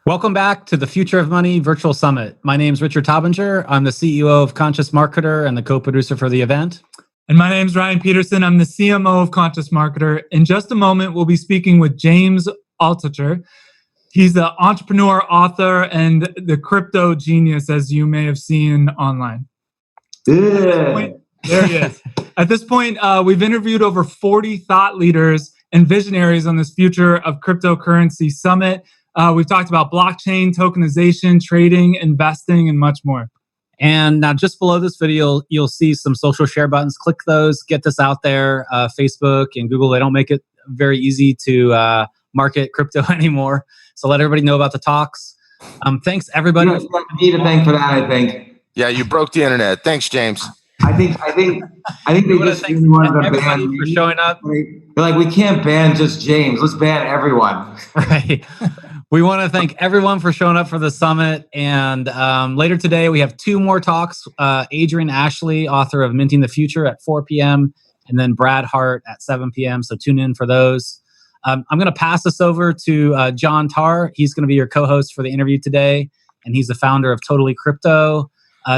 Welcome back to the Future of Money Virtual Summit. My name is Richard Taubinger. I'm the CEO of Conscious Marketer and the co-producer for the event. And my name is Ryan Peterson. I'm the CMO of Conscious Marketer. In just a moment, we'll be speaking with James Altucher. He's the entrepreneur, author, and the crypto genius, as you may have seen online. Yeah. There he is. At this point, we've interviewed over 40 thought leaders and visionaries on this Future of Cryptocurrency Summit. We've talked about blockchain, tokenization, trading, investing, and much more. And now just below this video, you'll see some social share buttons. Click those, get this out there. Facebook and Google, they don't make it very easy to market crypto anymore. So let everybody know about the talks. Thanks, everybody. You need to thank for that, I think. Yeah, you broke the internet. Thanks, James. I think they just thank really wanted to everybody ban for showing up. They're like, we can't ban just James. Let's ban everyone. Right. We want to thank everyone for showing up for the summit. And later today, we have two more talks. Adrian Ashley, author of Minting the Future at 4 p.m. and then Brad Hart at 7 p.m. So tune in for those. I'm going to pass this over to John Tarr. He's going to be your co-host for the interview today. And he's the founder of Totally Crypto.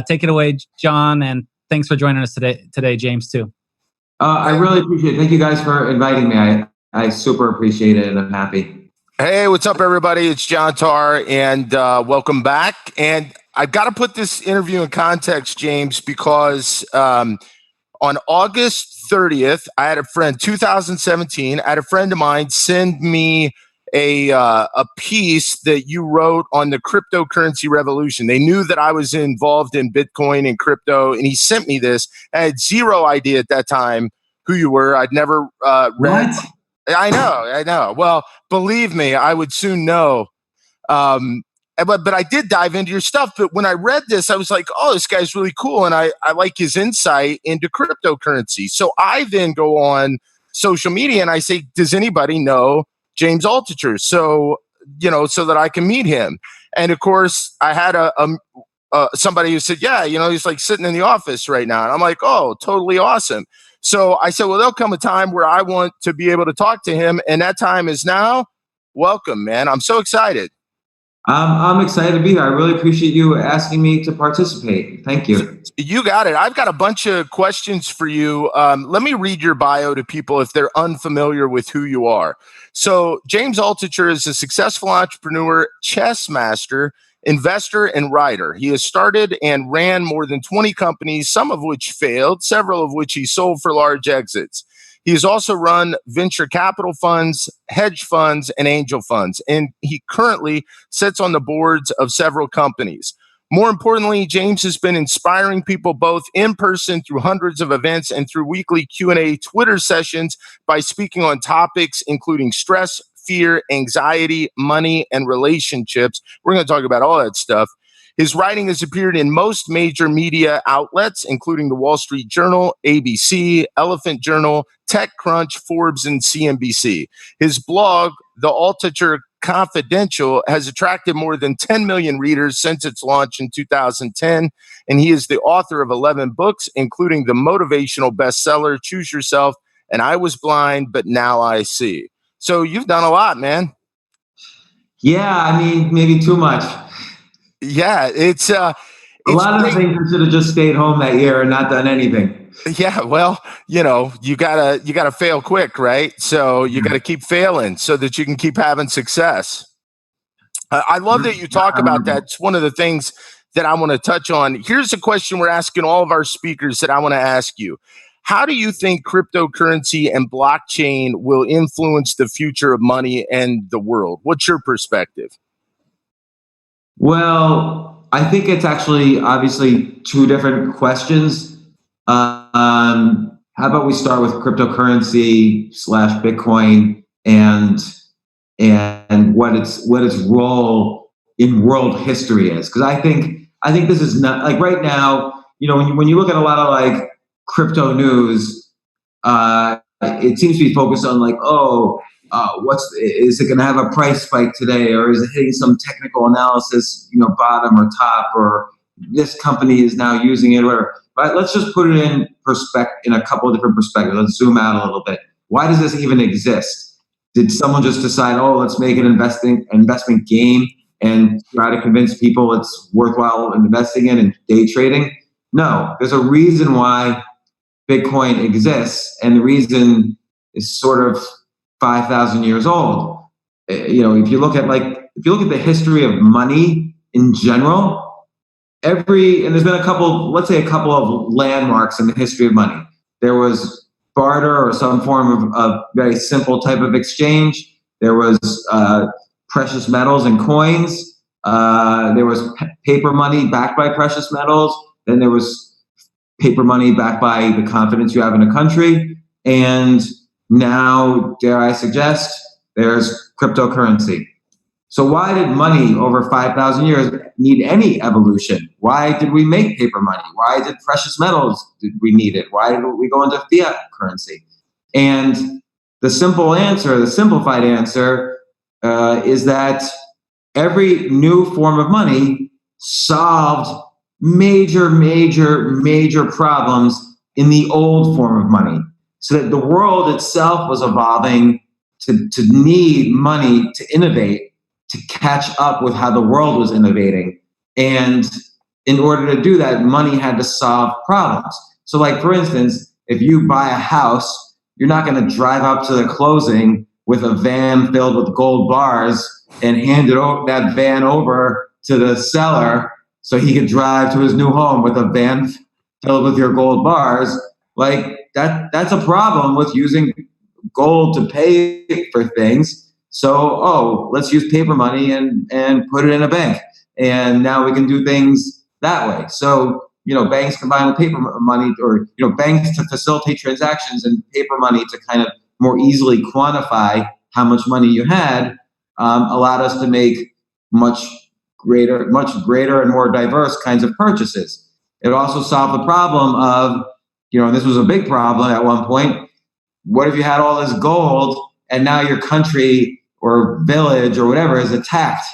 Take it away, John. And thanks for joining us today, James, too. I really appreciate it. Thank you guys for inviting me. I super appreciate it, and I'm happy. Hey, what's up, everybody? It's John Tarr, and welcome back. And I've got to put this interview in context, James, because on August 30th, I had a friend, 2017, I had a friend of mine send me a piece that you wrote on the cryptocurrency revolution. They knew that I was involved in Bitcoin and crypto, and he sent me this. I had zero idea at that time who you were. I'd never read. What? I know. Well, believe me, I would soon know. But I did dive into your stuff. But when I read this, I was like, oh, this guy's really cool. And I like his insight into cryptocurrency. So I then go on social media and I say, does anybody know James Altucher? So that I can meet him. And of course, I had somebody who said, yeah, he's like sitting in the office right now. And I'm like, oh, totally awesome. So I said, well, there'll come a time where I want to be able to talk to him. And that time is now. Welcome, man. I'm so excited. I'm excited to be here. I really appreciate you asking me to participate. Thank you. You got it. I've got a bunch of questions for you. Let me read your bio to people if they're unfamiliar with who you are. So James Altucher is a successful entrepreneur, chess master, investor, and writer. He has started and ran more than 20 companies, some of which failed, several of which he sold for large exits. He has also run venture capital funds, hedge funds, and angel funds, and he currently sits on the boards of several companies. More importantly, James has been inspiring people both in person through hundreds of events and through weekly Q&A Twitter sessions by speaking on topics including stress, fear, anxiety, money, and relationships. We're going to talk about all that stuff. His writing has appeared in most major media outlets, including the Wall Street Journal, ABC, Elephant Journal, TechCrunch, Forbes, and CNBC. His blog, The Altucher Confidential, has attracted more than 10 million readers since its launch in 2010, and he is the author of 11 books, including the motivational bestseller, Choose Yourself, and I Was Blind, But Now I See. So you've done a lot, man. Yeah, I mean, maybe too much. Yeah, it's a lot of things I should have just stayed home that year and not done anything. Yeah, well, you gotta fail quick, right? So you gotta keep failing so that you can keep having success. I love that you talk about that. It's one of the things that I want to touch on. Here's a question we're asking all of our speakers that I want to ask you. How do you think cryptocurrency and blockchain will influence the future of money and the world? What's your perspective? Well, I think it's actually obviously two different questions. How about we start with cryptocurrency / Bitcoin and what its role in world history is? Because I think this is not like right now. When you look at a lot of like crypto news, it seems to be focused on like, is it going to have a price spike today, or is it hitting some technical analysis, bottom or top, or this company is now using it, or but let's just put it in a couple of different perspectives. Let's zoom out a little bit. Why does this even exist? Did someone just decide, let's make an investment game and try to convince people it's worthwhile investing in and day trading. No, there's a reason why Bitcoin exists, and the reason is sort of 5,000 years old. If you look at the history of money in general, and there's been a couple of landmarks in the history of money. There was barter or some form of very simple type of exchange. There was precious metals and coins. There was paper money backed by precious metals. Then there was paper money backed by the confidence you have in a country. And now, dare I suggest, there's cryptocurrency. So why did money over 5,000 years need any evolution? Why did we make paper money? Why did precious metals, did we need it? Why did we go into fiat currency? And the simplified answer is that every new form of money solved major problems in the old form of money. So that the world itself was evolving to need money to innovate, to catch up with how the world was innovating. And in order to do that, money had to solve problems. So like, for instance, if you buy a house, you're not going to drive up to the closing with a van filled with gold bars and hand that van over to the seller so he could drive to his new home with a van filled with your gold bars. Like that's a problem with using gold to pay for things. So, let's use paper money and put it in a bank. And now we can do things that way. So, banks combine with paper money, or, banks to facilitate transactions, and paper money to kind of more easily quantify how much money you had, allowed us to make much greater and more diverse kinds of purchases. It also solved the problem of, and this was a big problem at one point. What if you had all this gold and now your country or village or whatever is attacked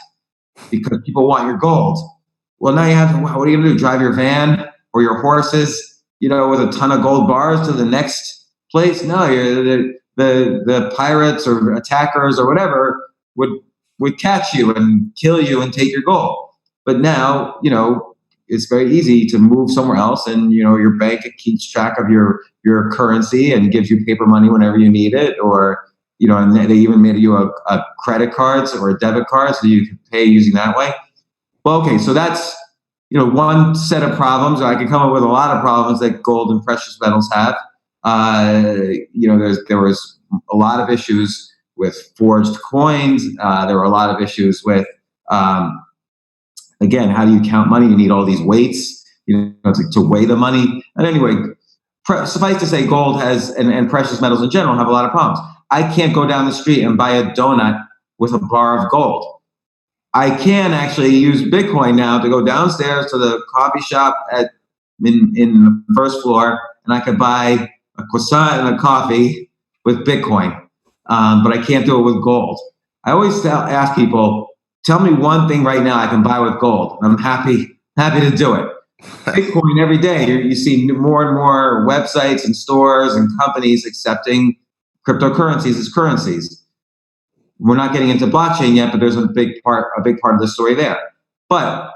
because people want your gold? Well, now what are you going to do? Drive your van or your horses, with a ton of gold bars to the next place? No, the pirates or attackers or whatever would catch you and kill you and take your gold. But now, it's very easy to move somewhere else, and your bank keeps track of your currency and gives you paper money whenever you need it, or and they even made you a credit cards or a debit card so you can pay using that way. Well, okay, so that's one set of problems. I can come up with a lot of problems that gold and precious metals have. There was a lot of issues with forged coins. There were a lot of issues with again, how do you count money? You need all these weights, to weigh the money. And anyway, suffice to say, gold has and precious metals in general have a lot of problems. I can't go down the street and buy a donut with a bar of gold. I can actually use Bitcoin now to go downstairs to the coffee shop in the first floor, and I could buy a croissant and a coffee with Bitcoin, but I can't do it with gold. I always ask people, tell me one thing right now I can buy with gold. I'm happy to do it. Bitcoin every day. You see more and more websites and stores and companies accepting cryptocurrencies as currencies. We're not getting into blockchain yet, but there's a big part of the story there. But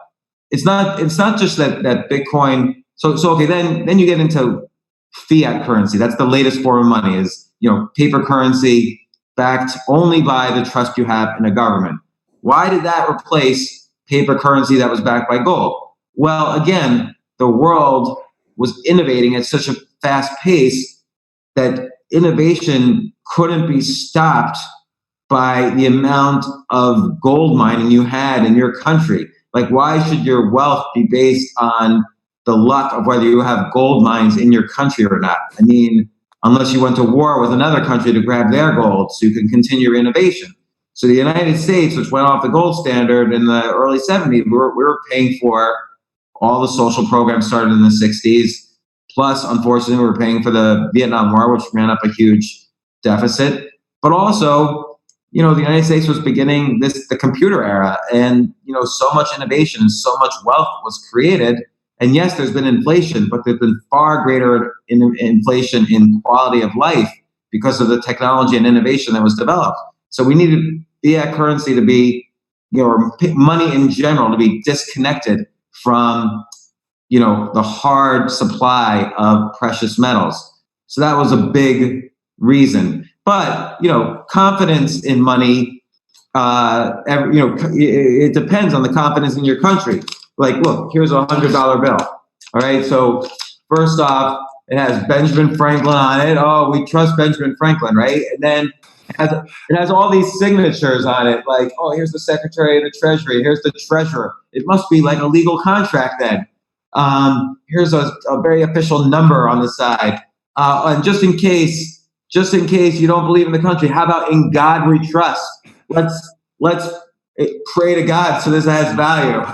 it's not just that Bitcoin. So okay, then you get into fiat currency. That's the latest form of money, is paper currency backed only by the trust you have in a government. Why did that replace paper currency that was backed by gold? Well, again, the world was innovating at such a fast pace that innovation couldn't be stopped by the amount of gold mining you had in your country. Like, why should your wealth be based on the luck of whether you have gold mines in your country or not? I mean, unless you went to war with another country to grab their gold so you can continue your innovation. So the United States, which went off the gold standard in the early 70s, we were paying for all the social programs started in the 60s. Plus, unfortunately, we were paying for the Vietnam War, which ran up a huge deficit. But also, the United States was beginning the computer era, and so much innovation and so much wealth was created. And yes, there's been inflation, but there's been far greater inflation in quality of life because of the technology and innovation that was developed. So we needed fiat currency to be or money in general to be disconnected from, the hard supply of precious metals. So that was a big reason. But, confidence in money, it depends on the confidence in your country. Like, look, here's a $100 bill. All right. So first off, it has Benjamin Franklin on it. Oh, we trust Benjamin Franklin, right? And then it has all these signatures on it. Like, oh, here's the Secretary of the Treasury. Here's the Treasurer. It must be like a legal contract then. Here's a very official number on the side. And just in case you don't believe in the country, how about in God we trust? Let's pray to God so this has value.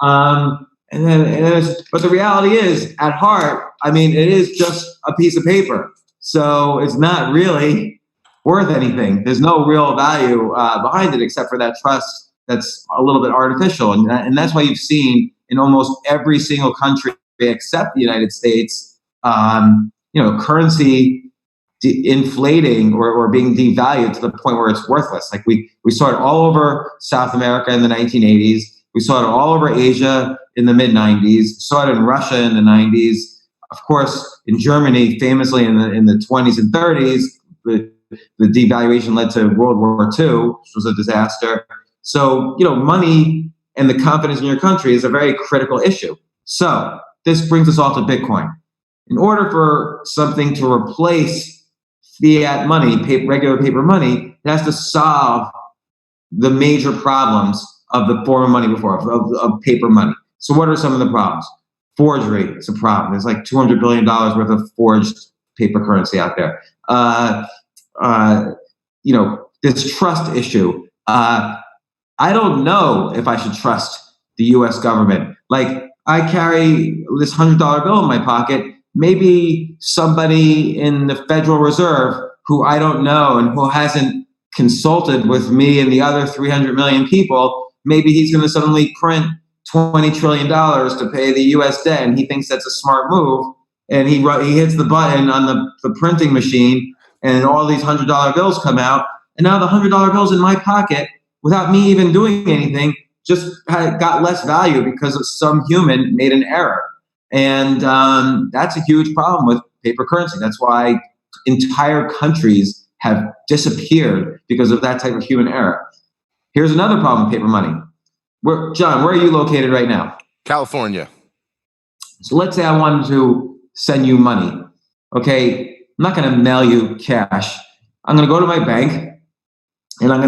But the reality is, at heart, I mean, it is just a piece of paper. So it's not really worth anything. There's no real value behind it except for that trust that's a little bit artificial. And that's why you've seen in almost every single country except the United States, currency inflating or being devalued to the point where it's worthless. Like we saw it all over South America in the 1980s. We saw it all over Asia in the mid-90s. We saw it in Russia in the 90s. Of course, in Germany, famously in the 20s and 30s, the devaluation led to World War II, which was a disaster. So, money and the confidence in your country is a very critical issue. So this brings us all to Bitcoin. In order for something to replace fiat money, regular paper money, it has to solve the major problems of the form of money before, of paper money. So what are some of the problems? Forgery is a problem. There's like $200 billion worth of forged paper currency out there. This trust issue. I don't know if I should trust the U.S. government. Like, I carry this $100 bill in my pocket. Maybe somebody in the Federal Reserve who I don't know and who hasn't consulted with me and the other 300 million people, maybe he's going to suddenly print $20 trillion to pay the U.S. debt, and he thinks that's a smart move. And he hits the button on the printing machine, and all these $100 bills come out. And now the $100 bills in my pocket, without me even doing anything, just got less value because of some human made an error. And that's a huge problem with paper currency. That's why entire countries have disappeared because of that type of human error. Here's another problem with paper money. John, where are you located right now? California. So let's say I wanted to send you money. Okay, I'm not going to mail you cash. I'm going to go to my bank and I'm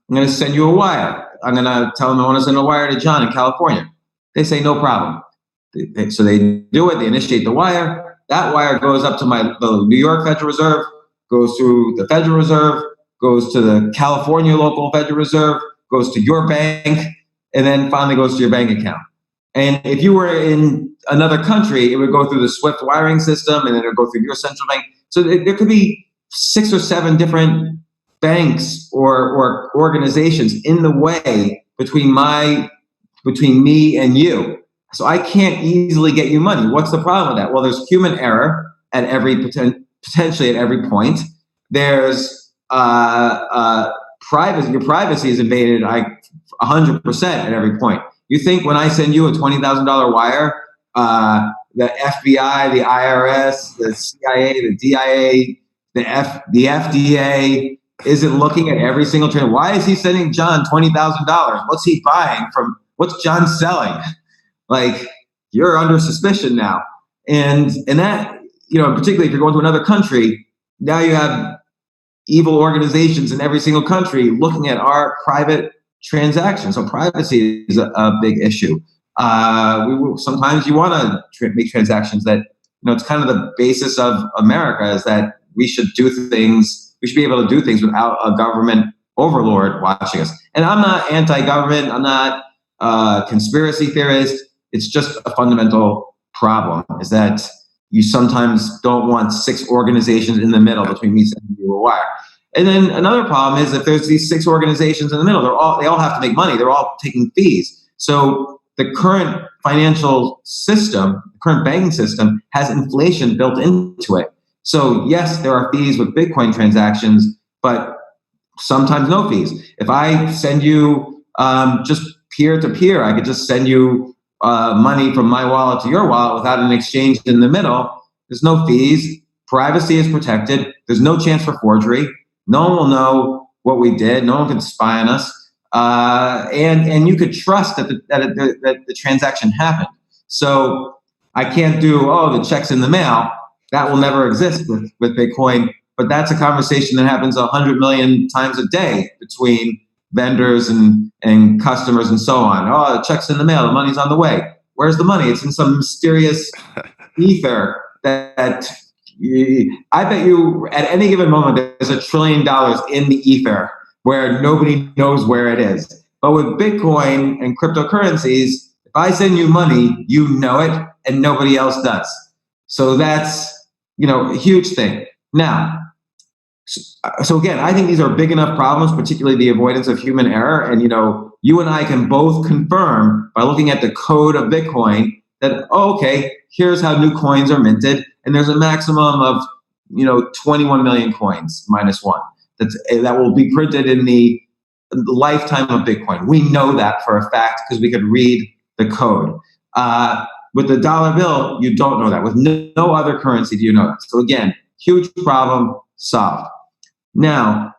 going to send you a wire. I'm going to tell them I want to send a wire to John in California. They say no problem. So they do it. They initiate the wire. That wire goes up to the New York Federal Reserve, goes through the Federal Reserve, goes to the California local Federal Reserve, goes to your bank, and then finally goes to your bank account. And if you were in another country, it would go through the SWIFT wiring system, and then it would go through your central bank. So there could be 6 or 7 different banks or organizations in the way between me and you. So I can't easily get you money. What's the problem with that? Well, there's human error at potentially at every point. There's privacy. Your privacy is invaded 100% at every point. You think when I send you a $20,000 wire, the FBI, the IRS, the CIA, the DIA, the FDA isn't looking at every single trade? Why is he sending John $20,000? What's he buying from? What's John selling? Like, you're under suspicion now. And that, particularly if you're going to another country, now you have evil organizations in every single country looking at our private transactions. So privacy is a big issue. Sometimes you want to make transactions that, it's kind of the basis of America, is that we should be able to do things without a government overlord watching us. And I'm not anti-government. I'm not a conspiracy theorist. It's just a fundamental problem, is that you sometimes don't want 6 organizations in the middle between me sending you a wire. And then another problem is if there's these 6 organizations in the middle, they all have to make money. They're all taking fees. So the current financial system, the current banking system, has inflation built into it. So yes, there are fees with Bitcoin transactions, but sometimes no fees. If I send you just peer to peer. I could just send you money from my wallet to your wallet without an exchange in the middle. There's no fees. Privacy is protected. There's no chance for forgery. No one will know what we did. No one can spy on us. And you could trust that the transaction happened. So I can't do, the check's in the mail. That will never exist with Bitcoin. But that's a conversation that happens 100 million times a day between vendors and customers and so on. Oh, the check's in the mail. The money's on the way. Where's the money? It's in some mysterious ether that I bet you at any given moment there's $1 trillion in the ether where nobody knows where it is. But with Bitcoin and cryptocurrencies, if I send you money, you know it and nobody else does. So that's, a huge thing. Now, so again, I think these are big enough problems, particularly the avoidance of human error. And, you and I can both confirm by looking at the code of Bitcoin that, okay, here's how new coins are minted. And there's a maximum of, 21 million coins minus one. That will be printed in the lifetime of Bitcoin. We know that for a fact because we could read the code. With the dollar bill, you don't know that. With no other currency do you know that. So again, huge problem solved. Now,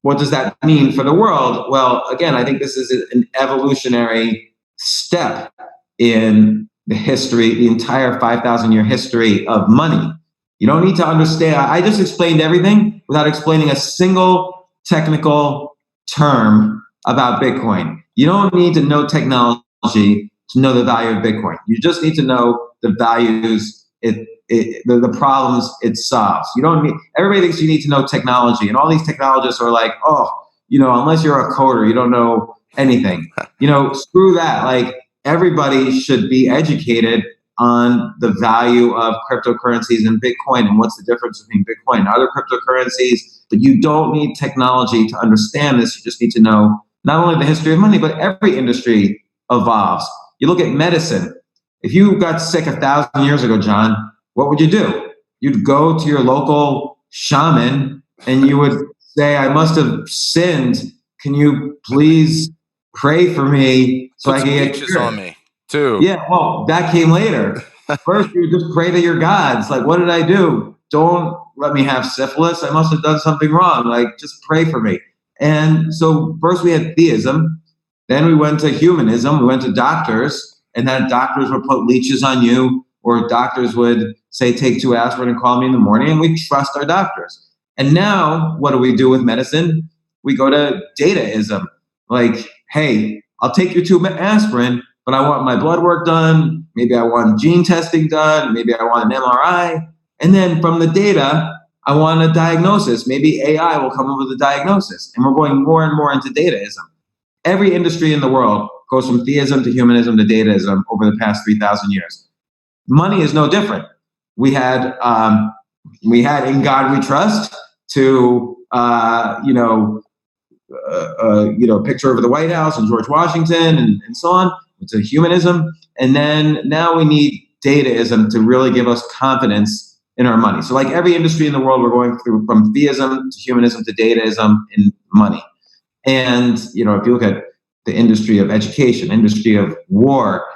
what does that mean for the world? Well, again, I think this is an evolutionary step in the history, the entire 5,000-year history of money. You don't need to understand. I just explained everything without explaining a single technical term about Bitcoin. You don't need to know technology to know the value of Bitcoin. You just need to know the values, the problems it solves. You don't need. Everybody thinks you need to know technology, and all these technologists are like, unless you're a coder, you don't know anything. Screw that. Like, everybody should be educated on the value of cryptocurrencies and Bitcoin and what's the difference between Bitcoin and other cryptocurrencies. But you don't need technology to understand this. You just need to know not only the history of money, but every industry evolves. You look at medicine. If you got sick 1,000 years ago, John, what would you do? You'd go to your local shaman and you would say, I must have sinned. Can you please pray for me so I can get cured? On me too. Yeah, well, that came later. First, you just pray to your gods. Like, what did I do? Don't let me have syphilis. I must have done something wrong. Like, just pray for me. And so first we had theism. Then we went to humanism. We went to doctors. And then doctors would put leeches on you, or doctors would say, take 2 aspirin and call me in the morning. And we trust our doctors. And now what do we do with medicine? We go to dataism. Like, hey, I'll take your 2 aspirin, but I want my blood work done. Maybe I want gene testing done. Maybe I want an MRI. And then from the data, I want a diagnosis. Maybe AI will come up with a diagnosis. And we're going more and more into dataism. Every industry in the world goes from theism to humanism to dataism over the past 3,000 years. Money is no different. We had In God We Trust to picture over the White House and George Washington and so on. It's a humanism. And then now we need dataism to really give us confidence in our money. So like every industry in the world, we're going through from theism to humanism to dataism in money. And, if you look at the industry of education, industry of war,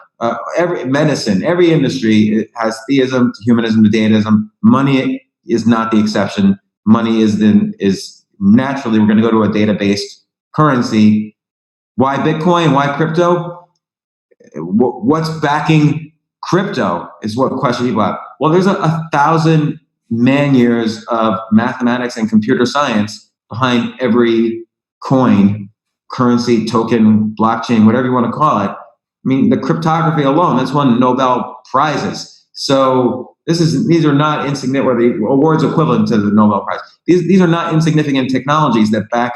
every medicine, every industry has theism to humanism to dataism. Money is not the exception. Money is naturally, we're going to go to a data-based currency. Why Bitcoin? Why crypto? What's backing crypto is what question people have. Well, there's 1,000 man-years of mathematics and computer science behind every coin, currency, token, blockchain, whatever you want to call it. I mean, the cryptography alone, that's won Nobel Prizes. So these are not insignificant, or the awards equivalent to the Nobel Prize. These are not insignificant technologies that back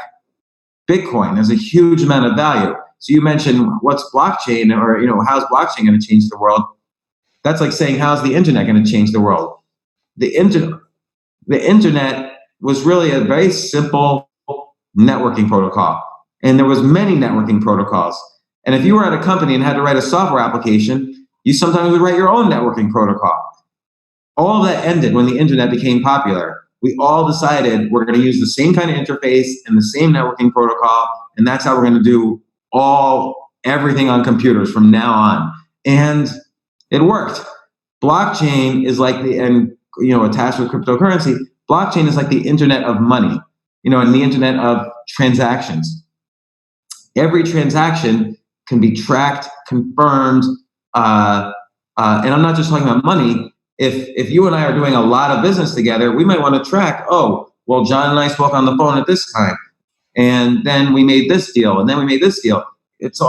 Bitcoin. There's a huge amount of value. So you mentioned what's blockchain, or how's blockchain going to change the world? That's like saying, how's the internet going to change the world? The internet was really a very simple networking protocol, and there was many networking protocols. And if you were at a company and had to write a software application, you sometimes would write your own networking protocol. All of that ended when the internet became popular. We all decided we're going to use the same kind of interface and the same networking protocol, And that's how we're going to do everything on computers from now on. And it worked. Blockchain is like attached with cryptocurrency, blockchain is like the internet of money, and the internet of transactions. Every transaction can be tracked, confirmed, and I'm not just talking about money. If you and I are doing a lot of business together, we might want to track, John and I spoke on the phone at this time, and then we made this deal, and then we made this deal. It's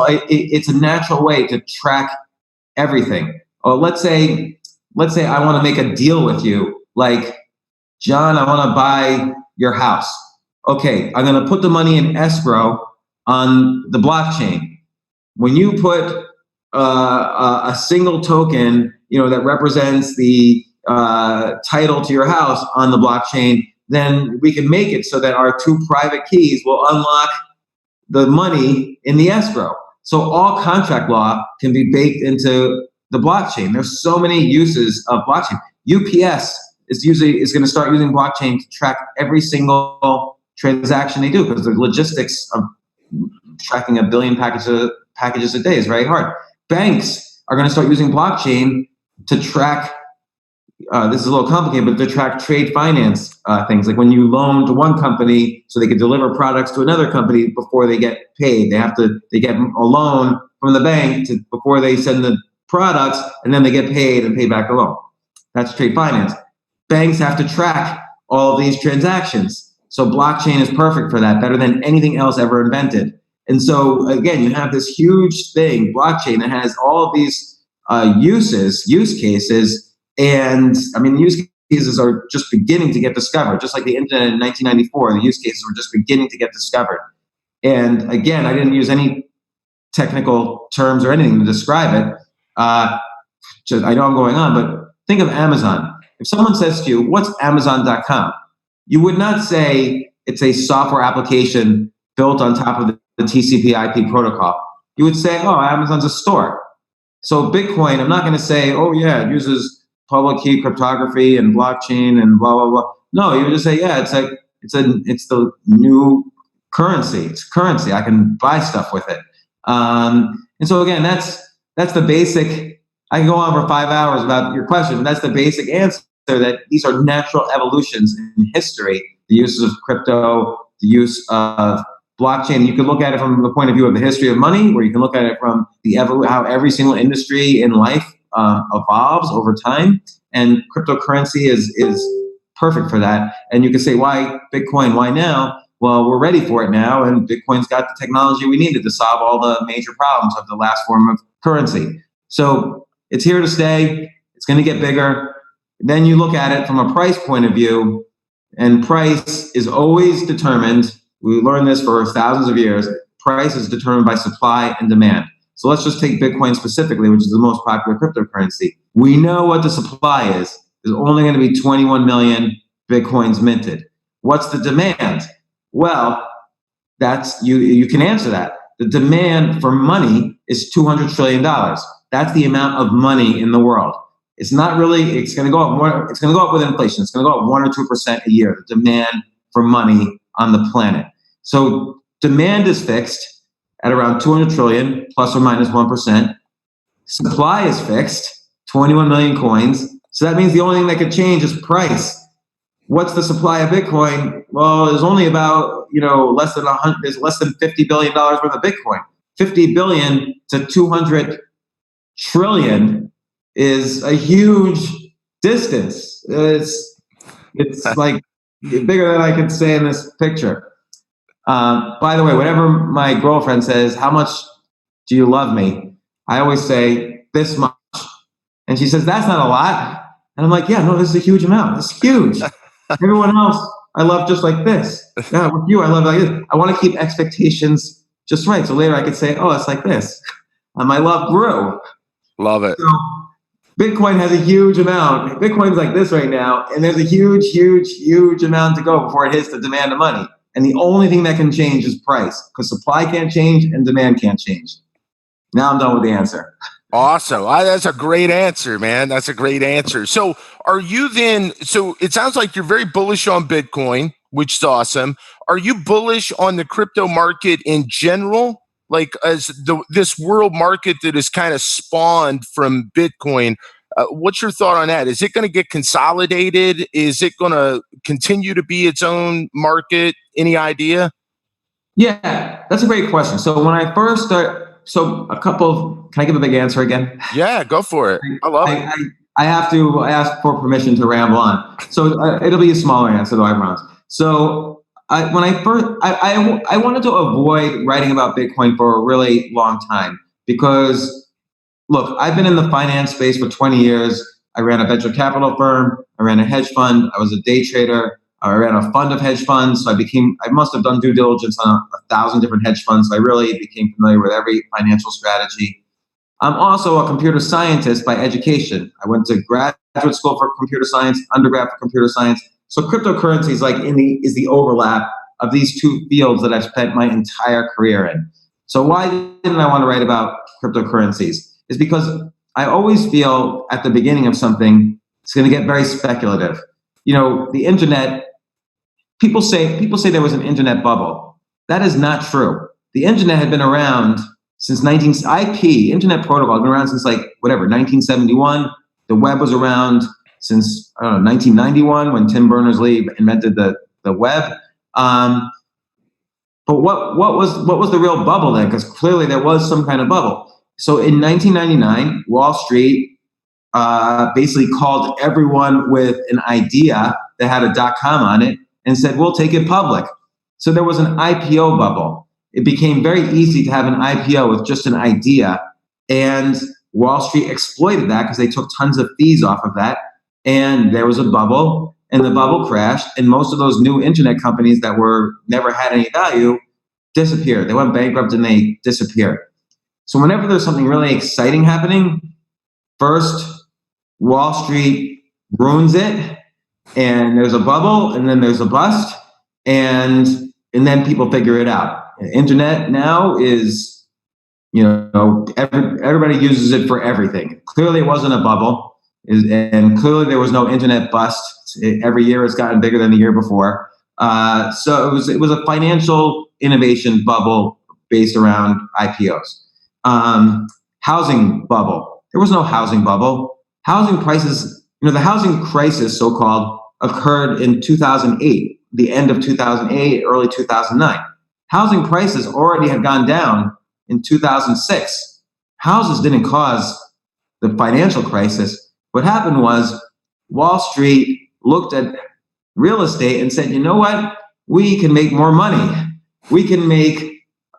a natural way to track everything. Let's say I want to make a deal with you, like, John, I want to buy your house. Okay, I'm going to put the money in escrow on the blockchain. When you put a single token, that represents the title to your house on the blockchain, then we can make it so that our two private keys will unlock the money in the escrow. So all contract law can be baked into the blockchain. There's so many uses of blockchain. UPS is going to start using blockchain to track every single transaction they do, because the logistics of tracking 1 billion packages a day is very hard. Banks are going to start using blockchain to track, this is a little complicated, but to track trade finance things. Like when you loan to one company so they can deliver products to another company before they get paid. They get a loan from the bank before they send the products, and then they get paid and pay back the loan. That's trade finance. Banks have to track all of these transactions. So blockchain is perfect for that, better than anything else ever invented. And so again, you have this huge thing, blockchain, that has all of these use cases. And I mean, the use cases are just beginning to get discovered. Just like the internet in 1994, the use cases were just beginning to get discovered. And again, I didn't use any technical terms or anything to describe it. I know I'm going on, but think of Amazon. If someone says to you, what's Amazon.com? You would not say it's a software application built on top of the TCP/IP protocol. You would say, Amazon's a store. So Bitcoin, I'm not going to say, it uses public key cryptography and blockchain and blah, blah, blah. No, you would just say, it's the new currency. It's currency. I can buy stuff with it. And so again, that's the basic. I can go on for 5 hours about your question, but that's the basic answer, that these are natural evolutions in history. The uses of crypto, the use of blockchain. You can look at it from the point of view of the history of money, or you can look at it from how every single industry in life evolves over time. And cryptocurrency is perfect for that. And you can say, why Bitcoin? Why now? Well, we're ready for it now, and Bitcoin's got the technology we needed to solve all the major problems of the last form of currency. So it's here to stay. It's going to get bigger. Then you look at it from a price point of view, and price is always determined. We learned this for thousands of years. Price is determined by supply and demand. So let's just take Bitcoin specifically, which is the most popular cryptocurrency. We know what the supply is. There's only going to be 21 million Bitcoins minted. What's the demand? Well, that's you can answer that. The demand for money is $200 trillion. That's the amount of money in the world. It's not really, it's going to go up more, it's going to go up with inflation. It's going to go up 1 or 2% a year, the demand for money on the planet. So demand is fixed at around 200 trillion, plus or minus 1%. Supply is fixed, 21 million coins. So that means the only thing that could change is price. What's the supply of Bitcoin? Well, there's only about, less than $50 billion worth of Bitcoin. 50 billion to 200 trillion is a huge distance. It's like bigger than I can say in this picture. By the way, whenever my girlfriend says, how much do you love me? I always say this much. And she says, that's not a lot. And I'm like, yeah, no, this is a huge amount. It's huge. Everyone else, I love just like this. Yeah, with you, I love like this. I want to keep expectations just right. So later I could say, it's like this. And my love grew. Love it. So Bitcoin has a huge amount. Bitcoin's like this right now. And there's a huge, huge, huge amount to go before it hits the demand of money. And the only thing that can change is price, because supply can't change and demand can't change. Now I'm done with the answer. Awesome. That's a great answer, man. That's a great answer. So are you then, so it sounds like you're very bullish on Bitcoin. which is awesome. Are you bullish on the crypto market in general? Like as this world market that is kind of spawned from Bitcoin, what's your thought on that? Is it going to get consolidated? Is it going to continue to be its own market? Any idea? Yeah, that's a great question. So when I first started, can I give a big answer again? Yeah, go for it. I love it. I have to ask for permission to ramble on. So it'll be a smaller answer though, I promise. So I wanted to avoid writing about Bitcoin for a really long time because, look, I've been in the finance space for 20 years. I ran a venture capital firm. I ran a hedge fund. I was a day trader. I ran a fund of hedge funds. So I must have done due diligence on 1,000 different hedge funds. So I really became familiar with every financial strategy. I'm also a computer scientist by education. I went to graduate school for computer science, undergrad for computer science. So cryptocurrency is is the overlap of these two fields that I've spent my entire career in. So why didn't I want to write about cryptocurrencies? It's because I always feel at the beginning of something, it's going to get very speculative. The internet, people say there was an internet bubble. That is not true. The internet had been around since Internet Protocol had been around since 1971. The web was around since 1991 when Tim Berners-Lee invented the web. But what was the real bubble then? Because clearly there was some kind of bubble. So in 1999, Wall Street basically called everyone with an idea that had a .com on it and said, we'll take it public. So there was an IPO bubble. It became very easy to have an IPO with just an idea. And Wall Street exploited that because they took tons of fees off of that. And there was a bubble, and the bubble crashed. And most of those new internet companies that never had any value disappeared. They went bankrupt and they disappeared. So whenever there's something really exciting happening, first, Wall Street ruins it, and there's a bubble, and then there's a bust, and then people figure it out. Internet now is, everybody uses it for everything. Clearly, it wasn't a bubble, and clearly there was no internet bust. Every year, it's gotten bigger than the year before. So it was a financial innovation bubble based around IPOs. Housing bubble. There was no housing bubble. Housing prices, the housing crisis, so-called, occurred in 2008, the end of 2008, early 2009. Housing prices already had gone down in 2006. Houses didn't cause the financial crisis. What happened was Wall Street looked at real estate and said, you know what? We can make more money. We can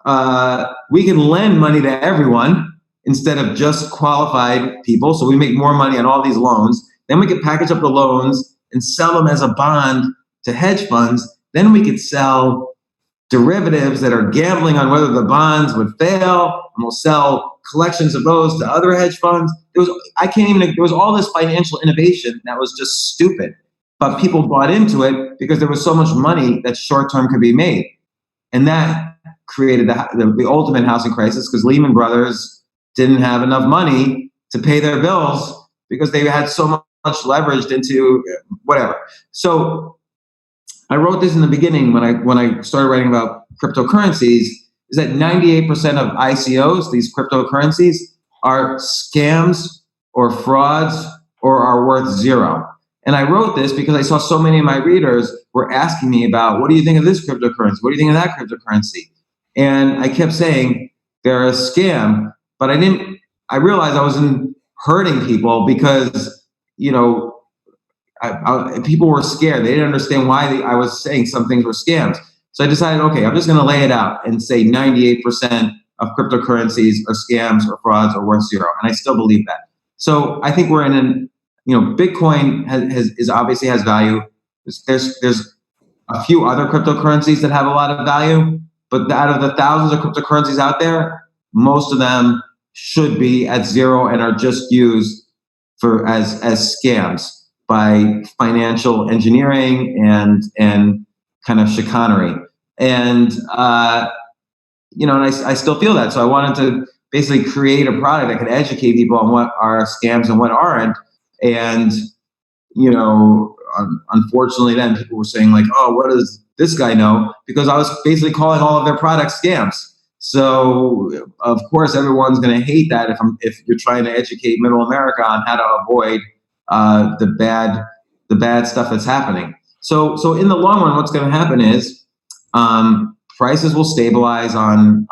lend money to everyone instead of just qualified people. So we make more money on all these loans. Then we could package up the loans and sell them as a bond to hedge funds. Then we could sell derivatives that are gambling on whether the bonds would fail, and we'll sell collections of those to other hedge funds. There was all this financial innovation that was just stupid, but people bought into it because there was so much money that short-term could be made. And that created the ultimate housing crisis because Lehman Brothers didn't have enough money to pay their bills because they had so much leveraged into whatever. So I wrote this in the beginning when I started writing about cryptocurrencies, is that 98% of ICOs, these cryptocurrencies, are scams or frauds or are worth zero. And I wrote this because I saw so many of my readers were asking me about, what do you think of this cryptocurrency? What do you think of that cryptocurrency? And I kept saying, they're a scam, but I realized I wasn't hurting people because, people were scared. They didn't understand why I was saying some things were scams. So I decided, okay, I'm just going to lay it out and say 98% of cryptocurrencies are scams or frauds or worth zero. And I still believe that. So I think we're in Bitcoin has obviously has value. There's a few other cryptocurrencies that have a lot of value, but out of the thousands of cryptocurrencies out there, most of them should be at zero and are just used as scams by financial engineering and kind of chicanery. And and I still feel that. So I wanted to basically create a product that could educate people on what are scams and what aren't. And unfortunately, then people were saying like, "Oh, what does this guy know?" Because I was basically calling all of their products scams. So of course, everyone's going to hate that if you're trying to educate Middle America on how to avoid the bad stuff that's happening. So in the long run, what's going to happen is prices will stabilize on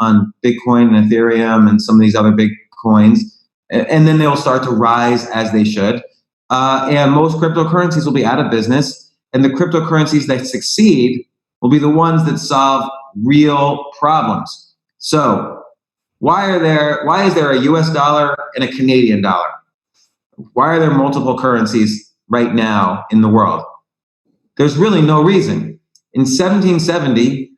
Bitcoin and Ethereum and some of these other big coins, and then they'll start to rise as they should. And most cryptocurrencies will be out of business, and the cryptocurrencies that succeed will be the ones that solve real problems. So why is there a US dollar and a Canadian dollar? Why are there multiple currencies right now in the world? There's really no reason. In 1770,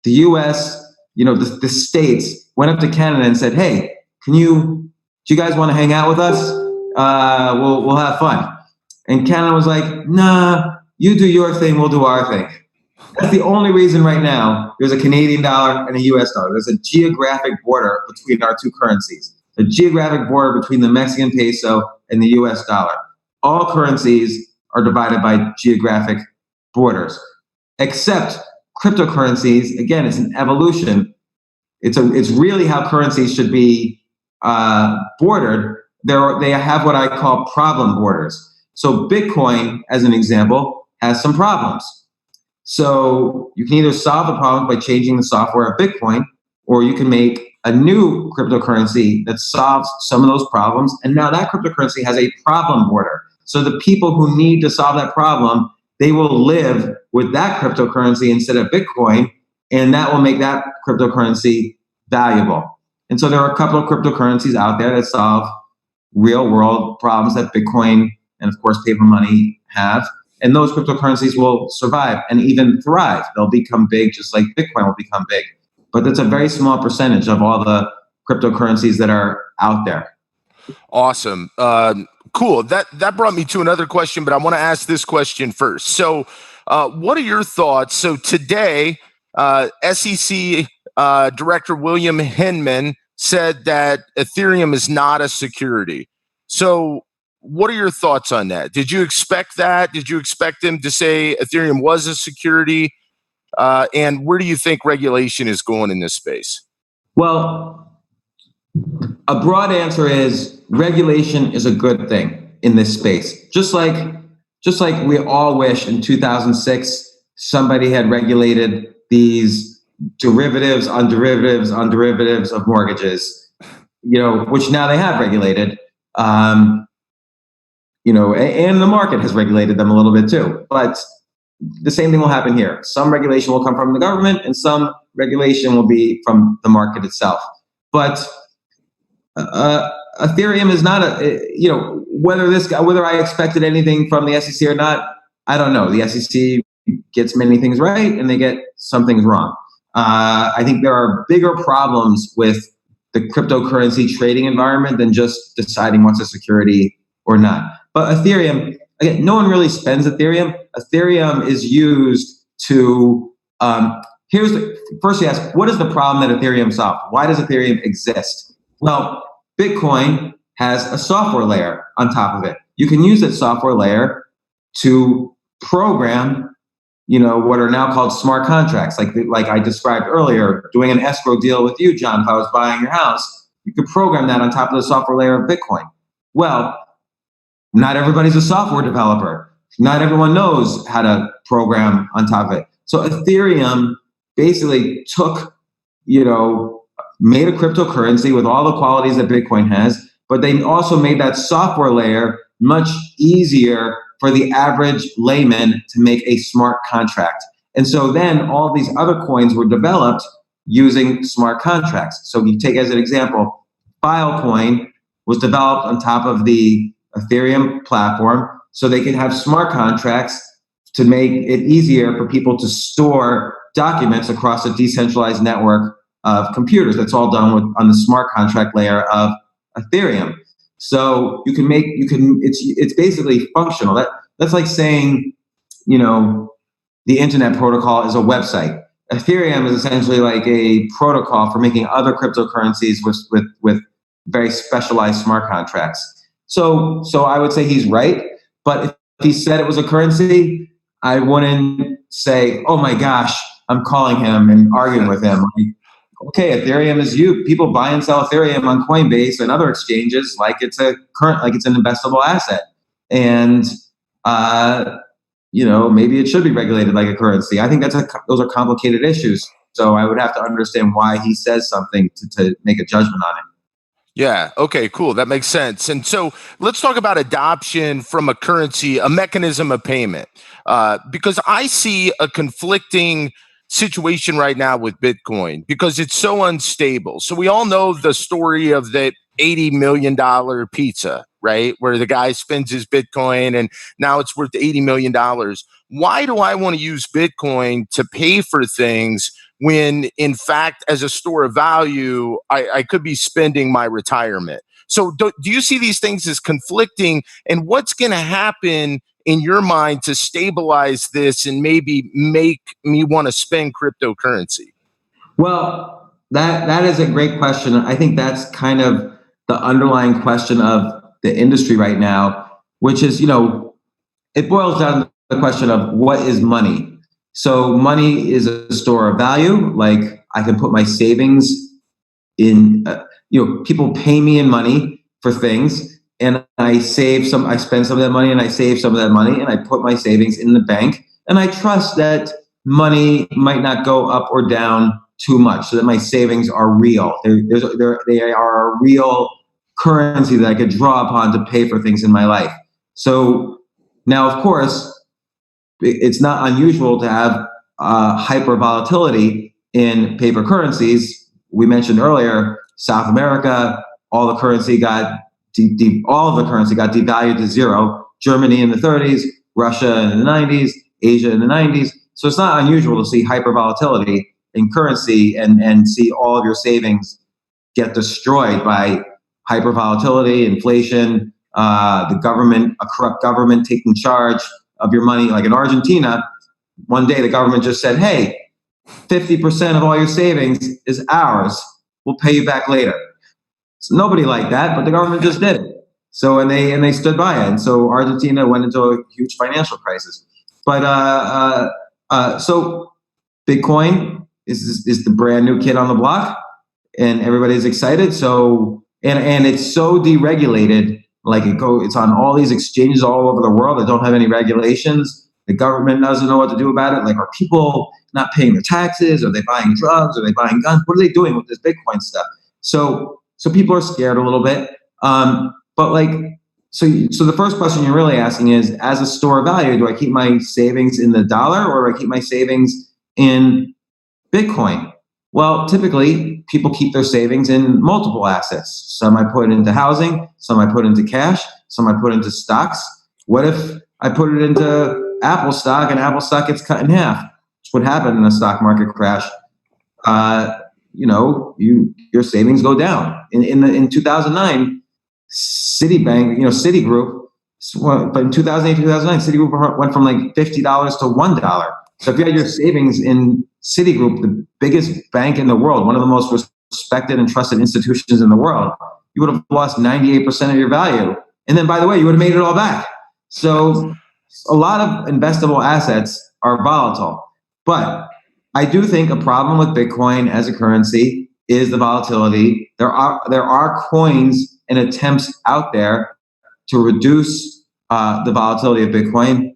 the US, the states went up to Canada and said, "Hey, do you guys want to hang out with us? We'll have fun." And Canada was like, "Nah, you do your thing, we'll do our thing." That's the only reason right now there's a Canadian dollar and a US dollar. There's a geographic border between our two currencies, a geographic border between the Mexican peso and the US dollar. All currencies are divided by geographic borders, except cryptocurrencies. Again, it's an evolution. It's really how currencies should be bordered. They have what I call problem borders. So Bitcoin, as an example, has some problems. So you can either solve the problem by changing the software of Bitcoin, or you can make a new cryptocurrency that solves some of those problems. And now that cryptocurrency has a problem border. So the people who need to solve that problem, they will live with that cryptocurrency instead of Bitcoin, and that will make that cryptocurrency valuable. And so there are a couple of cryptocurrencies out there that solve real world problems that Bitcoin and of course paper money have. And those cryptocurrencies will survive and even thrive. They'll become big just like Bitcoin will become big. But that's a very small percentage of all the cryptocurrencies that are out there. Awesome. Cool. That brought me to another question, but I want to ask this question first. So what are your thoughts? So today, SEC Director William Hinman said that Ethereum is not a security. So what are your thoughts on that? Did you expect that? Did you expect him to say Ethereum was a security? And where do you think regulation is going in this space? Well, a broad answer is regulation is a good thing in this space. Just like we all wish in 2006 somebody had regulated these derivatives on derivatives on derivatives of mortgages, which now they have regulated. And the market has regulated them a little bit too. But the same thing will happen here. Some regulation will come from the government, and some regulation will be from the market itself. But Ethereum is not whether I expected anything from the SEC or not, I don't know. The SEC gets many things right, and they get some things wrong. I think there are bigger problems with the cryptocurrency trading environment than just deciding what's a security or not. But Ethereum, again, no one really spends Ethereum. Ethereum is used to, first you ask, what is the problem that Ethereum solved? Why does Ethereum exist? Well, Bitcoin has a software layer on top of it. You can use that software layer to program, what are now called smart contracts, like I described earlier, doing an escrow deal with you, John, if I was buying your house, you could program that on top of the software layer of Bitcoin. Well, not everybody's a software developer. Not everyone knows how to program on top of it. So Ethereum basically took, made a cryptocurrency with all the qualities that Bitcoin has, but they also made that software layer much easier for the average layman to make a smart contract. And so then all these other coins were developed using smart contracts. So you take as an example, Filecoin was developed on top of the Ethereum platform so they can have smart contracts to make it easier for people to store documents across a decentralized network of computers. That's all done on the smart contract layer of Ethereum. So it's basically functional. That's like saying, the internet protocol is a website. Ethereum is essentially like a protocol for making other cryptocurrencies with very specialized smart contracts. So I would say he's right, but he said it was a currency, I wouldn't say, oh my gosh, I'm calling him and arguing with him. Like, okay, Ethereum is you. People buy and sell Ethereum on Coinbase and other exchanges like it's a like it's an investable asset. And maybe it should be regulated like a currency. I think those are complicated issues. So I would have to understand why he says something to make a judgment on it. Yeah. Okay, cool. That makes sense. And so let's talk about adoption from a currency, a mechanism of payment, because I see a conflicting situation right now with Bitcoin because it's so unstable. So we all know the story of that $80 million pizza, right? Where the guy spends his Bitcoin and now it's worth $80 million. Why do I want to use Bitcoin to pay for things when in fact, as a store of value, I could be spending my retirement? So do you see these things as conflicting, and what's going to happen in your mind to stabilize this and maybe make me want to spend cryptocurrency? Well, that is a great question. I think that's kind of the underlying question of the industry right now, which is, it boils down to the question of what is money? So money is a store of value. Like I can put my savings in, people pay me in money for things, and I spend some of that money and I save some of that money and I put my savings in the bank. And I trust that money might not go up or down too much, so that my savings are real. They are a real currency that I could draw upon to pay for things in my life. So now, of course, it's not unusual to have hyper volatility in paper currencies. We mentioned earlier, South America, all of the currency got devalued to zero. Germany in the 30s, Russia in the 90s, Asia in the 90s. So it's not unusual to see hyper volatility in currency and see all of your savings get destroyed by hyper volatility, inflation, a corrupt government taking charge of your money. Like in Argentina, one day the government just said, hey, 50% of all your savings is ours. We'll pay you back later. So nobody liked that, but the government just did it. So, and they stood by it. And so Argentina went into a huge financial crisis. But so Bitcoin is the brand new kid on the block, and everybody's excited. So, and it's so deregulated. Like it's on all these exchanges all over the world that don't have any regulations. The government doesn't know what to do about it. Like, are people not paying their taxes? Are they buying drugs? Are they buying guns? What are they doing with this Bitcoin stuff? So people are scared a little bit. But like, so the first question you're really asking is, as a store of value, do I keep my savings in the dollar or do I keep my savings in Bitcoin? Well, typically people keep their savings in multiple assets. Some I put into housing, some I put into cash, some I put into stocks. What if I put it into Apple stock and Apple stock gets cut in half? Which would happen in a stock market crash. Your savings go down. In 2009, Citigroup, but in 2008, 2009, Citigroup went from like $50 to $1. So if you had your savings in Citigroup, the biggest bank in the world, one of the most respected and trusted institutions in the world, you would have lost 98% of your value. And then, by the way, you would have made it all back. So a lot of investable assets are volatile. But I do think a problem with Bitcoin as a currency is the volatility. There are coins and attempts out there to reduce the volatility of Bitcoin.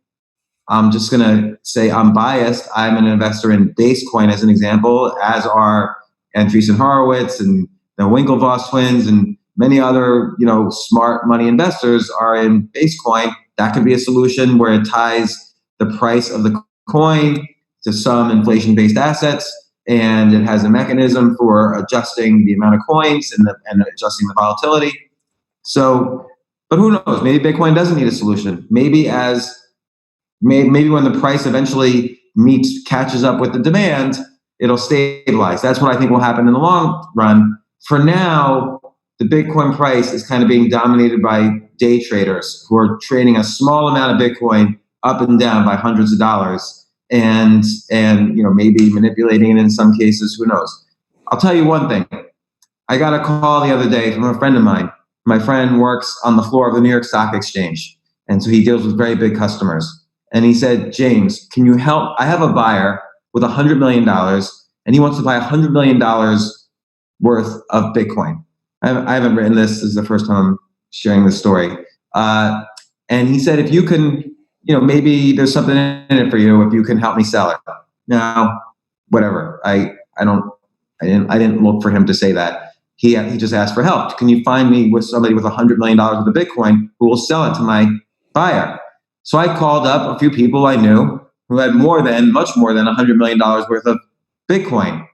I'm just going to say I'm biased. I'm an investor in Basecoin as an example, as are Andreessen Horowitz and the Winklevoss twins and many other, smart money investors are in Basecoin. That could be a solution where it ties the price of the coin to some inflation-based assets, and it has a mechanism for adjusting the amount of coins and adjusting the volatility. So, but who knows? Maybe Bitcoin doesn't need a solution. Maybe when the price eventually catches up with the demand, it'll stabilize. That's what I think will happen in the long run. For now, the Bitcoin price is kind of being dominated by day traders who are trading a small amount of Bitcoin up and down by hundreds of dollars, and maybe manipulating it in some cases. Who knows? I'll tell you one thing. I got a call the other day from a friend of mine. My friend works on the floor of the New York Stock Exchange, And so he deals with very big customers. And he said, James, can you help? I have a buyer with $100 million, and he wants to buy $100 million worth of Bitcoin. I haven't written this. This is the first time I'm sharing this story. And he said, if you can, maybe there's something in it for you if you can help me sell it. Now, whatever. I didn't look for him to say that. He just asked for help. Can you find me with somebody with $100 million worth of Bitcoin who will sell it to my buyer? So I called up a few people I knew who had much more than $100 million worth of Bitcoin.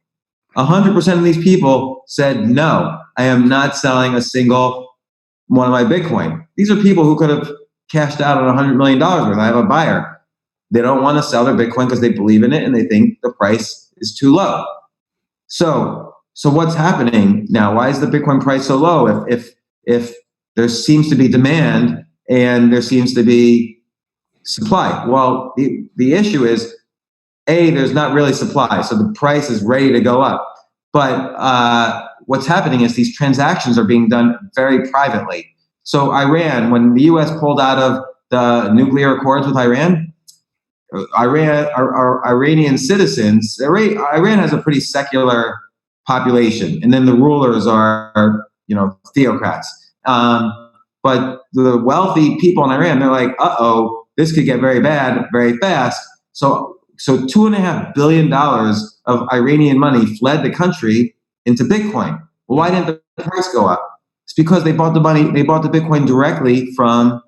100% of these people said, no, I am not selling a single one of my Bitcoin. These are people who could have cashed out on $100 million worth. I have a buyer. They don't want to sell their Bitcoin because they believe in it and they think the price is too low. So what's happening now? Why is the Bitcoin price so low? If there seems to be demand and there seems to be supply. Well, the issue is, there's not really supply, so the price is ready to go up. But what's happening is these transactions are being done very privately. So Iran, when the U.S. pulled out of the nuclear accords with Iran, Iranian citizens, Iran has a pretty secular population, and then the rulers are theocrats. But the wealthy people in Iran, they're like, this could get very bad very fast. So $2.5 billion of Iranian money fled the country into Bitcoin. Well, why didn't the price go up? It's because they bought the Bitcoin directly from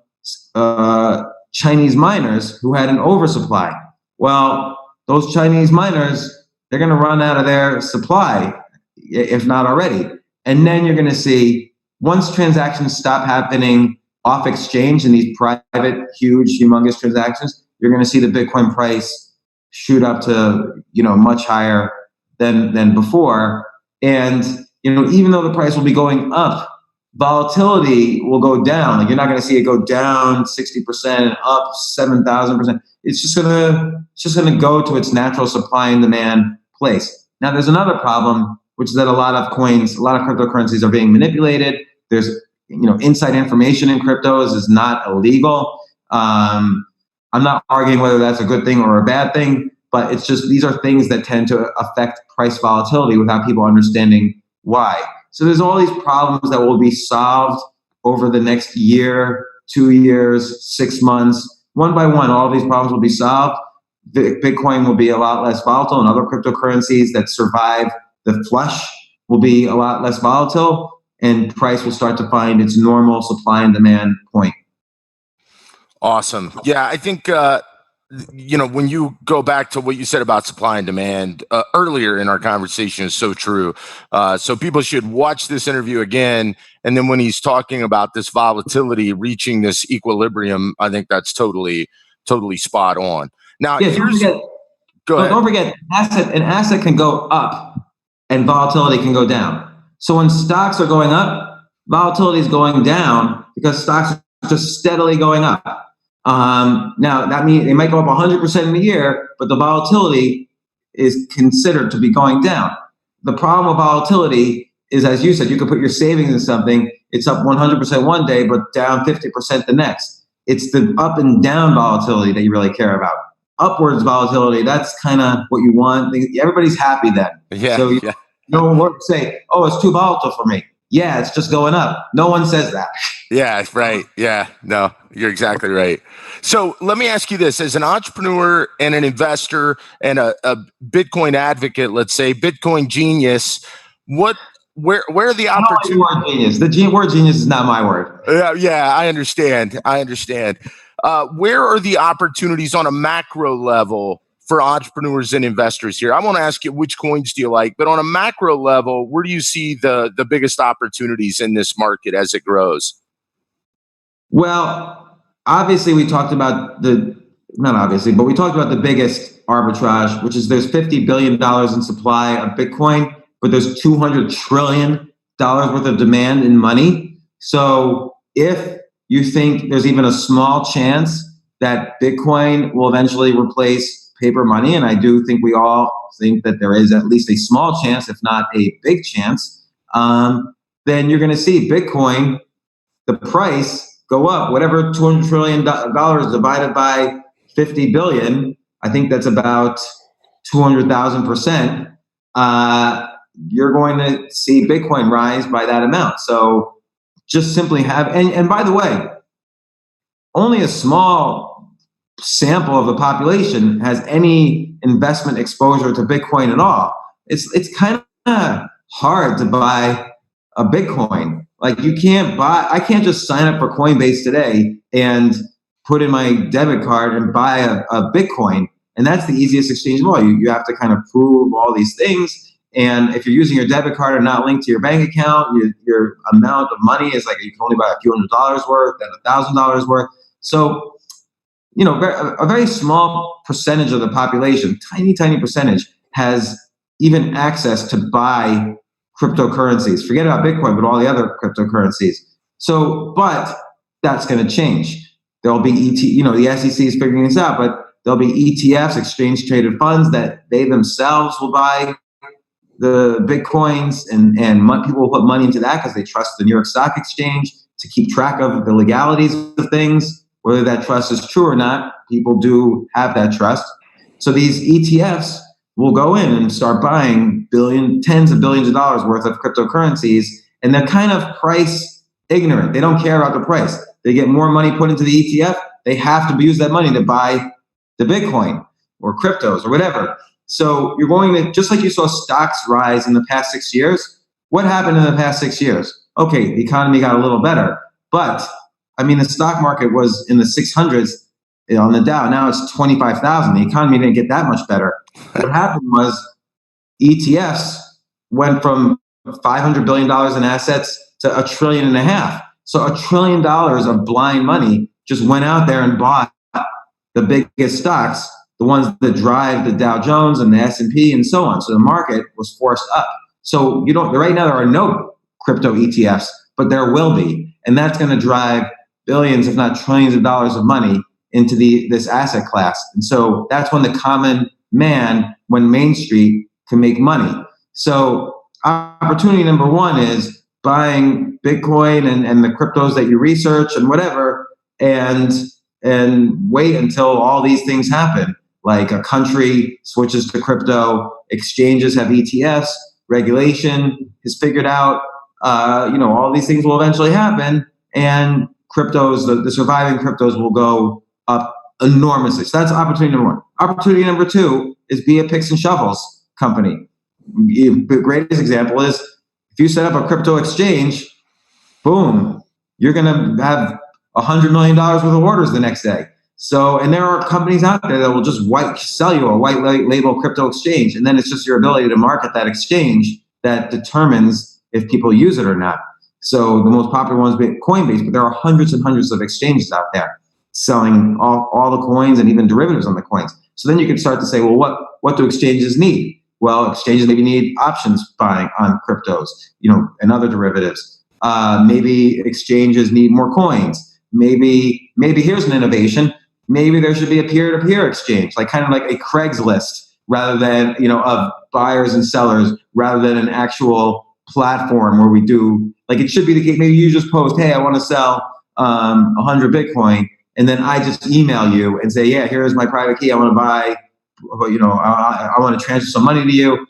Chinese miners who had an oversupply. Well, those Chinese miners, they're going to run out of their supply, if not already. And then you're going to see, once transactions stop happening off exchange in these private, huge, humongous transactions, you're going to see the Bitcoin price shoot up to much higher than before. And even though the price will be going up, volatility will go down. Like, you're not going to see it go down 60%, up 7,000%. It's just going to go to its natural supply and demand place. Now, there's another problem, which is that a lot of cryptocurrencies are being manipulated. There's inside information in cryptos is not illegal. I'm not arguing whether that's a good thing or a bad thing, but it's just, these are things that tend to affect price volatility without people understanding why. So there's all these problems that will be solved over the next year, 2 years, 6 months. One by one, all of these problems will be solved. Bitcoin will be a lot less volatile, and other cryptocurrencies that survive the flush will be a lot less volatile, and price will start to find its normal supply and demand point. Awesome. Yeah, I think, when you go back to what you said about supply and demand earlier in our conversation is so true. So people should watch this interview again. And then when he's talking about this volatility reaching this equilibrium, I think that's totally spot on. Now, yeah, go ahead. Don't forget, an asset can go up and volatility can go down. So when stocks are going up, volatility is going down because stocks are just steadily going up. Now, that means they might go up 100% in a year, but the volatility is considered to be going down. The problem with volatility is, as you said, you could put your savings in something, it's up 100% one day, but down 50% the next. It's the up and down volatility that you really care about. Upwards volatility, that's kind of what you want. Everybody's happy then. Yeah. So you don't say, it's too volatile for me. Yeah, it's just going up. No one says that. Yeah, right. Yeah, no, you're exactly right. So let me ask you this: as an entrepreneur and an investor and a Bitcoin advocate, let's say Bitcoin genius, where are the opportunities? Word genius. The word genius is not my word. Yeah, I understand. Where are the opportunities on a macro level for entrepreneurs and investors here? I want to ask you, which coins do you like? But on a macro level, where do you see the biggest opportunities in this market as it grows? Well, obviously we talked about we talked about the biggest arbitrage, which is there's $50 billion in supply of Bitcoin, but there's $200 trillion worth of demand in money. So if you think there's even a small chance that Bitcoin will eventually replace paper money, and I do think we all think that there is at least a small chance, if not a big chance, then you're going to see Bitcoin, the price, go up, whatever $200 trillion divided by 50 billion, I think that's about 200,000%. You're going to see Bitcoin rise by that amount. So just simply have, and by the way, only a small sample of the population has any investment exposure to Bitcoin at all. It's kind of hard to buy a Bitcoin. Like I can't just sign up for Coinbase today and put in my debit card and buy a Bitcoin. And that's the easiest exchange of all. You have to kind of prove all these things. And if you're using your debit card and not linked to your bank account, your amount of money is like you can only buy a few $100s worth and $1,000 worth. So, a very small percentage of the population, tiny percentage, has even access to buy cryptocurrencies. Forget about Bitcoin, but all the other cryptocurrencies. So, but that's going to change. There'll be the SEC is figuring this out, but there'll be ETFs, exchange traded funds, that they themselves will buy the Bitcoins, and people will put money into that because they trust the New York Stock Exchange to keep track of the legalities of things. Whether that trust is true or not, people do have that trust. So these ETFs will go in and start buying tens of billions of dollars worth of cryptocurrencies, and they're kind of price ignorant. They don't care about the price. They get more money put into the ETF. They have to use that money to buy the Bitcoin or cryptos or whatever. So you're going to, just like you saw stocks rise in the past 6 years, what happened in the past 6 years? Okay, the economy got a little better, but the stock market was in the 600s on the Dow. Now it's 25,000. The economy didn't get that much better. What happened was ETFs went from $500 billion in assets to $1.5 trillion. So $1 trillion of blind money just went out there and bought the biggest stocks, the ones that drive the Dow Jones and the S&P and so on. So the market was forced up. So right now there are no crypto ETFs, but there will be. And that's going to drive billions, if not trillions of dollars of money into this asset class. And so that's when the common man, when Main Street, can make money. So opportunity number one is buying Bitcoin and the cryptos that you research and whatever, and wait until all these things happen. Like a country switches to crypto, exchanges have ETFs, regulation is figured out, all these things will eventually happen, and cryptos, the surviving cryptos, will go up enormously. So that's opportunity number one. Opportunity number two is be a picks and shovels company. The greatest example is if you set up a crypto exchange, boom, you're going to have $100 million worth of orders the next day. So, and there are companies out there that will just sell you a white label crypto exchange. And then it's just your ability to market that exchange that determines if people use it or not. So the most popular ones being Coinbase, but there are hundreds and hundreds of exchanges out there selling all the coins and even derivatives on the coins. So then you can start to say, well, what do exchanges need? Well, exchanges maybe need options buying on cryptos, and other derivatives. Maybe exchanges need more coins. Maybe here's an innovation. Maybe there should be a peer-to-peer exchange, like kind of like a Craigslist, rather than, of buyers and sellers, rather than an actual platform where we do, like it should be the case. Maybe you just post, hey, I want to sell 100 Bitcoin. And then I just email you and say, yeah, here's my private key. I want to buy, I want to transfer some money to you.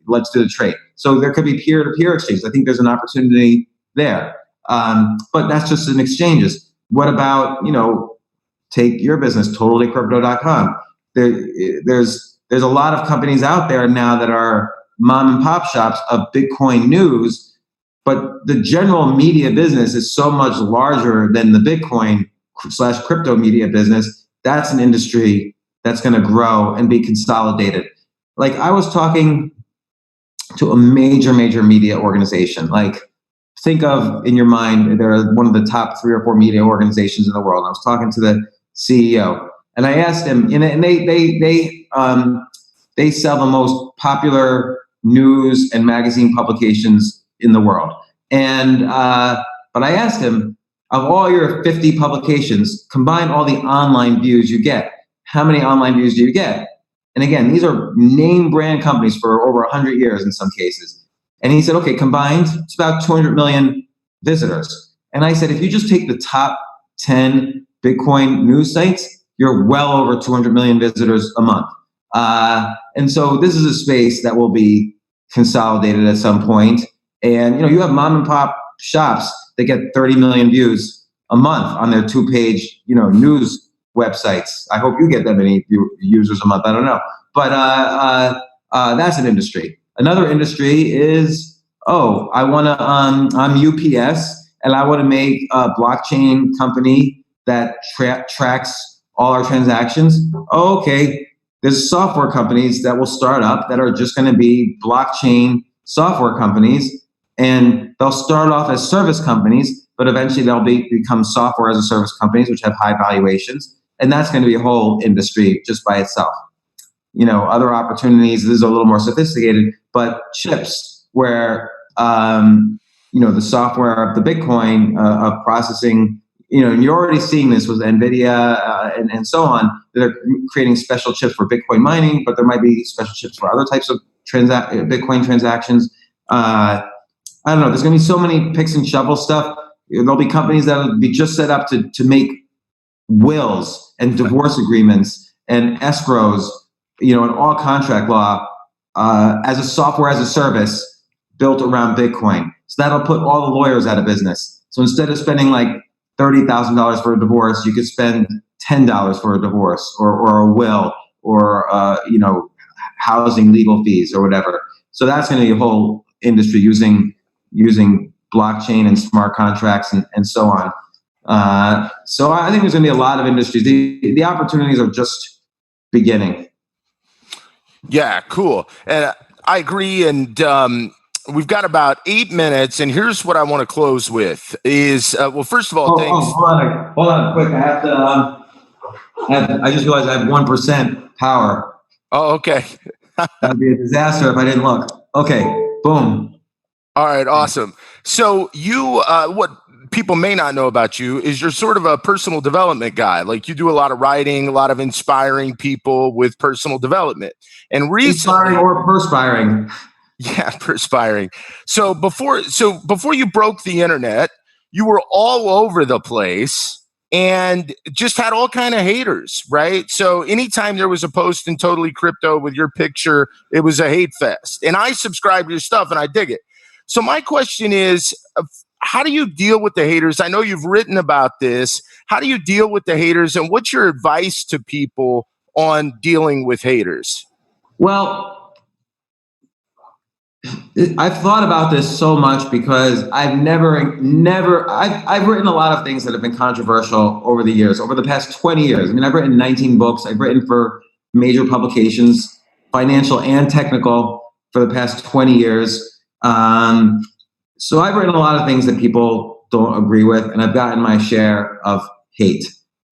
Let's do the trade. So there could be peer-to-peer exchanges. I think there's an opportunity there. But that's just in exchanges. What about, take your business, totallycrypto.com. There's a lot of companies out there now that are mom and pop shops of Bitcoin news, but the general media business is so much larger than the Bitcoin / crypto media business. That's an industry that's going to grow and be consolidated. Like I was talking to a major media organization. Like think of, in your mind, they're one of the top 3 or 4 media organizations in the world. I was talking to the CEO and I asked him, and they sell the most popular news and magazine publications in the world. And but I asked him, of all your 50 publications, combine all the online views you get. How many online views do you get? And again, these are name brand companies for over 100 years in some cases. And he said, okay, combined, it's about 200 million visitors. And I said, if you just take the top 10 Bitcoin news sites, you're well over 200 million visitors a month. And so this is a space that will be consolidated at some point. And, you have mom and pop shops that get 30 million views a month on their 2-page, news websites. I hope you get that many users a month. I don't know. But that's an industry. Another industry is, I'm UPS and I want to make a blockchain company that tracks all our transactions. Okay. There's software companies that will start up that are just going to be blockchain software companies, and they'll start off as service companies, but eventually they'll become software as a service companies, which have high valuations, and that's going to be a whole industry just by itself. Other opportunities, this is a little more sophisticated, but chips where, the software of the Bitcoin of processing, and you're already seeing this with NVIDIA and so on. They're creating special chips for Bitcoin mining, but there might be special chips for other types of Bitcoin transactions. I don't know. There's going to be so many picks and shovel stuff. There'll be companies that will be just set up to make wills and divorce agreements and escrows, and all contract law as a software as a service built around Bitcoin. So that'll put all the lawyers out of business. So instead of spending like $30,000 for a divorce, you could spend $10 for a divorce or a will or housing legal fees or whatever. So that's going to be a whole industry using blockchain and smart contracts and so on. So I think there's going to be a lot of industries. The opportunities are just beginning. Yeah, cool. And I agree. And we've got about 8 minutes. And here's what I want to close with is, first of all, thanks. Hold on quick. I just realized I have 1% power. Oh, okay. That'd be a disaster if I didn't look. Okay, boom. All right, awesome. So you, what people may not know about you is you're sort of a personal development guy. Like you do a lot of writing, a lot of inspiring people with personal development. And recently, inspiring or perspiring. Yeah, perspiring. So before you broke the internet, you were all over the place and just had all kind of haters, right? So anytime there was a post in Totally Crypto with your picture, it was a hate fest. And I subscribe to your stuff and I dig it. So my question is, how do you deal with the haters? I know you've written about this. How do you deal with the haters, and what's your advice to people on dealing with haters? Well, I've thought about this so much because I've I've written a lot of things that have been controversial over the years, over the past 20 years. I mean, I've written 19 books. I've written for major publications, financial and technical, for the past 20 years. So I've written a lot of things that people don't agree with, and I've gotten my share of hate.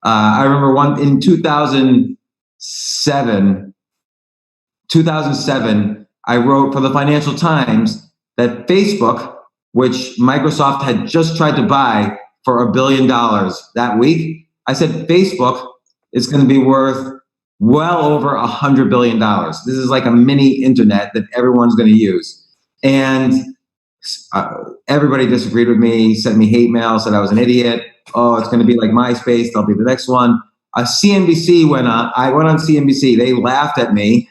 I remember in 2007, I wrote for the Financial Times that Facebook, which Microsoft had just tried to buy for $1 billion that week, I said Facebook is going to be worth well over $100 billion. This is like a mini internet that everyone's going to use. And everybody disagreed with me, sent me hate mail, said I was an idiot. Oh, it's going to be like MySpace. They'll be the next one. CNBC went on. I went on CNBC. They laughed at me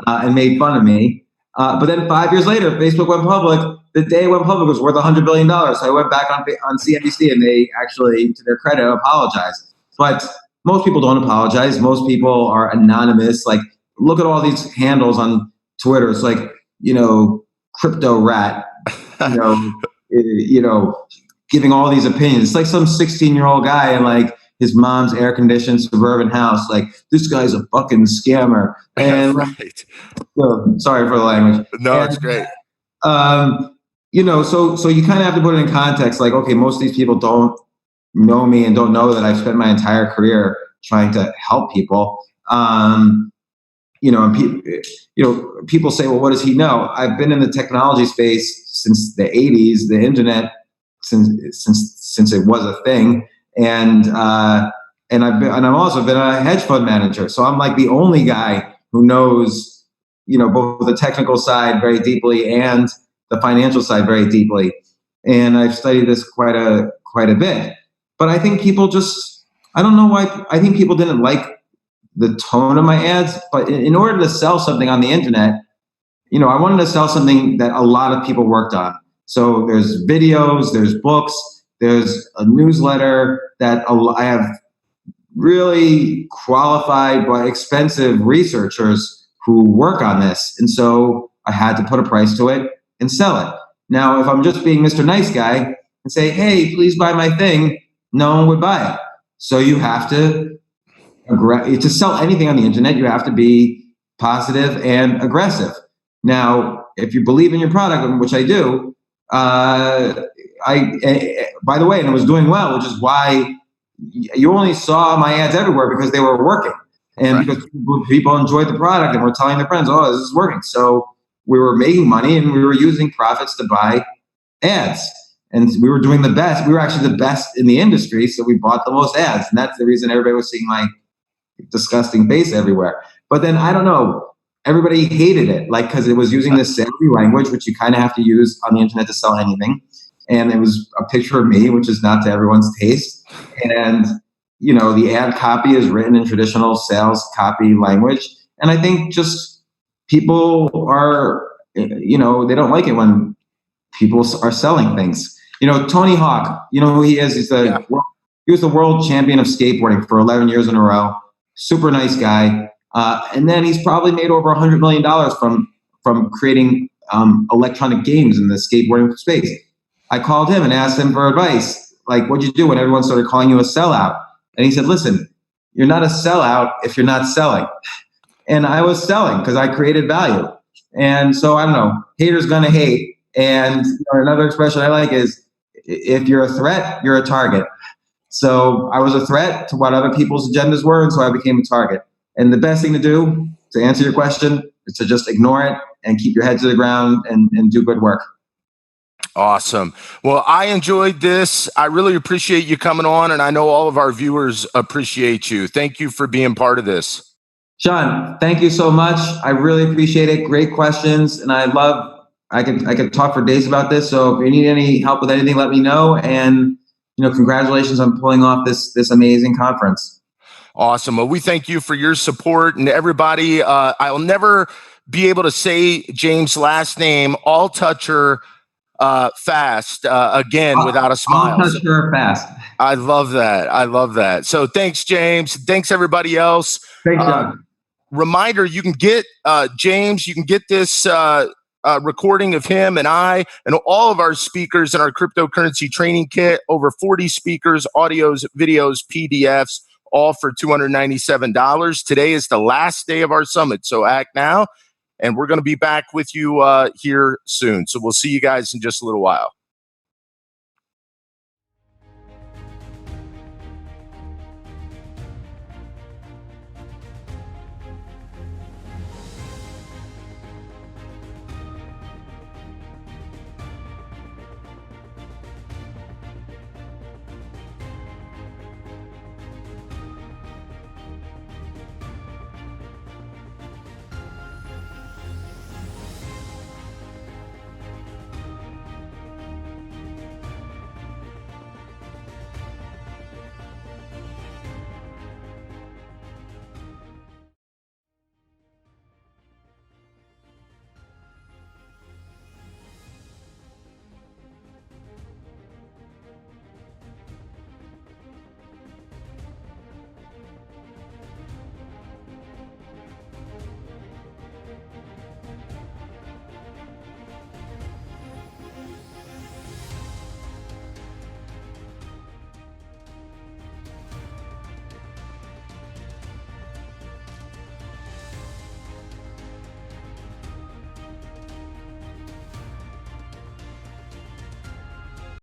and made fun of me. But then 5 years later, Facebook went public. The day it went public was worth $100 billion. So I went back on CNBC, and they actually, to their credit, apologized. But most people don't apologize. Most people are anonymous. Like, look at all these handles on Twitter. It's like, crypto rat, giving all these opinions. It's like some 16-year-old guy in like his mom's air-conditioned suburban house. Like, this guy's a fucking scammer. And right. So, sorry for the language. No, it's great. So you kind of have to put it in context. Like, okay, most of these people don't know me and don't know that I've spent my entire career trying to help people. And people say, well, what does he know? I've been in the technology space since the 80s, the internet, since it was a thing. And I've also been a hedge fund manager. So I'm like the only guy who knows, both the technical side very deeply and the financial side very deeply. And I've studied this quite a quite a bit. But I think people I don't know why, I think people didn't like the tone of my ads. But in order to sell something on the internet, I wanted to sell something that a lot of people worked on. So there's videos, there's books, there's a newsletter that I have really qualified but expensive researchers who work on this. And so I had to put a price to it and sell it. Now, if I'm just being Mr. Nice Guy and say, hey, please buy my thing, no one would buy it. So you have to sell anything on the internet, you have to be positive and aggressive. Now, if you believe in your product, which I do, by the way, and it was doing well, which is why you only saw my ads everywhere, because they were working, and because people enjoyed the product and were telling their friends, oh, this is working. So we were making money and we were using profits to buy ads, and we were doing the best. We were actually the best in the industry, so we bought the most ads, and that's the reason everybody was seeing my disgusting face everywhere. But then, I don't know, everybody hated it, because it was using this salesy language, which you kind of have to use on the internet to sell anything. And it was a picture of me, which is not to everyone's taste. And, the ad copy is written in traditional sales copy language. And I think just people are, they don't like it when people are selling things. Tony Hawk, who he is? He was the world champion of skateboarding for 11 years in a row. Super nice guy. And then he's probably made over $100 million from creating electronic games in the skateboarding space. I called him and asked him for advice. What'd you do when everyone started calling you a sellout? And he said, listen, you're not a sellout if you're not selling. And I was selling because I created value. And so, I don't know, haters gonna hate. And another expression I like is, if you're a threat, you're a target. So I was a threat to what other people's agendas were, and so I became a target. And the best thing to do, to answer your question, is to just ignore it and keep your head to the ground and do good work. Awesome. Well, I enjoyed this. I really appreciate you coming on, and I know all of our viewers appreciate you. Thank you for being part of this. Sean, thank you so much. I really appreciate it. Great questions. And I could talk for days about this. So if you need any help with anything, let me know. And, congratulations on pulling off this amazing conference. Awesome. Well, we thank you for your support, and everybody. I'll never be able to say James' last name, Altucher, fast again without a smile. Altucher fast. I love that. So thanks, James. Thanks, everybody else. Thanks, John. Reminder, you can get James, you can get this recording of him and I and all of our speakers in our cryptocurrency training kit. Over 40 speakers, audios, videos, PDFs, all for $297. Today is the last day of our summit, so act now. And we're going to be back with you here soon. So we'll see you guys in just a little while.